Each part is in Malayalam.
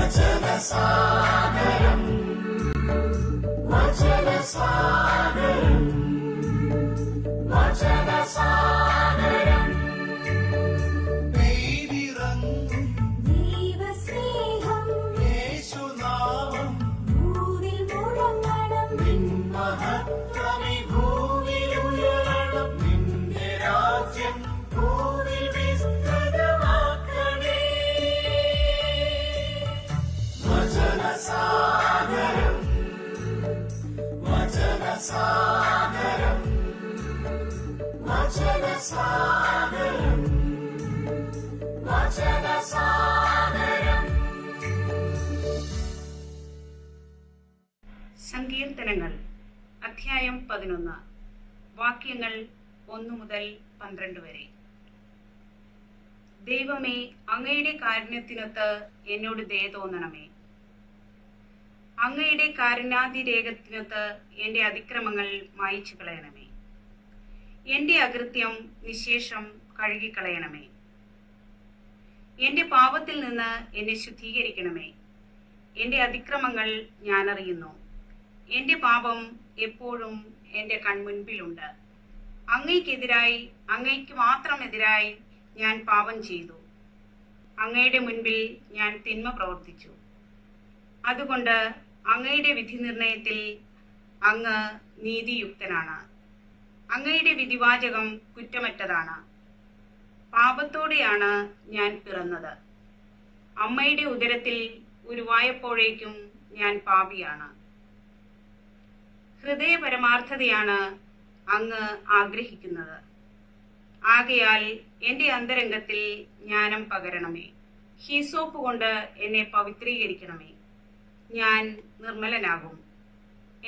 വചനസാഗരം വചനസാഗരം വചനസാഗരം പെയ്തിറങ്ങും ദൈവസ്നേഹം യേശുനാമം ഭൂവിൽ മുഴങ്ങണം നിൻ മഹത്വമേ ഭൂവിൽ ഉയരണം നിന്റെ രാജ്യം ഭൂവിൽ വിസ്തൃതമാക്കണേ വചനസാഗരം വചനസാഗരം വചനസാഗരം വചനസാഗരം. സങ്കീർത്തനങ്ങൾ അധ്യായം 11 വാക്യങ്ങൾ 1 മുതൽ 12 വരെ. ദൈവമേ, അങ്ങയുടെ കാരുണ്യത്തിനൊത്ത് എന്നോട് ദയ തോന്നണമേ. അങ്ങയുടെ കാരുണ്യാതിരേകത്തിനൊത്ത് എന്റെ അതിക്രമങ്ങൾ മായിച്ചു കളയണമേ. എന്റെ അകൃത്യം നിശേഷം കഴുകിക്കളയണമേ. എന്റെ പാപത്തിൽ നിന്ന് എന്നെ ശുദ്ധീകരിക്കണമേ. എന്റെ അതിക്രമങ്ങൾ ഞാൻ അറിയുന്നു. എന്റെ പാപം എപ്പോഴും എന്റെ കൺമുൻപിലുണ്ട്. അങ്ങയ്ക്കെതിരായി, അങ്ങയ്ക്ക് മാത്രം എതിരായി ഞാൻ പാപം ചെയ്തു. അങ്ങയുടെ മുൻപിൽ ഞാൻ തിന്മ പ്രവർത്തിച്ചു. അതുകൊണ്ട് അങ്ങയുടെ വിധി നിർണയത്തിൽ അങ്ങ് നീതിയുക്തനാണ്. അങ്ങയുടെ വിധിവാചകം കുറ്റമറ്റതാണ്. പാപത്തോടെയാണ് ഞാൻ പിറന്നത്. അമ്മയുടെ ഉദരത്തിൽ ഉരുവായപ്പോഴേക്കും ഞാൻ പാപിയാണ്. ഹൃദയപരമാർത്ഥതയാണ് അങ്ങ് ആഗ്രഹിക്കുന്നത്. ആകയാൽ എന്റെ അന്തരംഗത്തിൽ ജ്ഞാനം പകരണമേ. ഹീസോപ്പ് കൊണ്ട് എന്നെ പവിത്രീകരിക്കണമേ. ഞാൻ നിർമ്മലനാകും.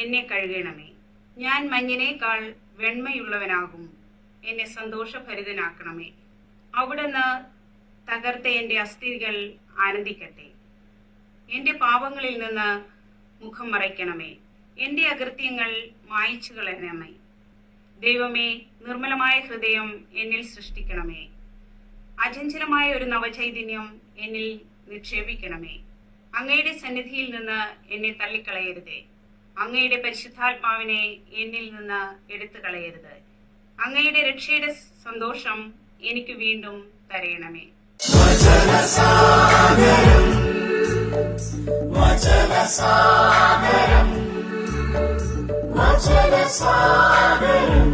എന്നെ കഴുകണമേ. ഞാൻ മഞ്ഞിനേക്കാൾ വെണ്മയുള്ളവനാകും. എന്നെ സന്തോഷഭരിതനാക്കണമേ. അവിടുന്ന് തകർത്ത എന്റെ അസ്ഥികൾ ആനന്ദിക്കട്ടെ. എന്റെ പാപങ്ങളിൽ നിന്ന് മുഖം മറയ്ക്കണമേ. എന്റെ അകൃത്യങ്ങൾ മായിച്ചു കളയണമേ. ദൈവമേ, നിർമ്മലമായ ഹൃദയം എന്നിൽ സൃഷ്ടിക്കണമേ. അചഞ്ചലമായ ഒരു നവചൈതന്യം എന്നിൽ നിക്ഷേപിക്കണമേ. അങ്ങയുടെ സന്നിധിയിൽ നിന്ന് എന്നെ തള്ളിക്കളയരുതേ. അങ്ങയുടെ പരിശുദ്ധാത്മാവിനെ എന്നിൽ നിന്ന് എടുത്തു കളയരുത്. അങ്ങയുടെ രക്ഷയുടെ സന്തോഷം എനിക്ക് വീണ്ടും തരയണമേ. വചനസാഗരം വചനസാഗരം വചനസാഗരം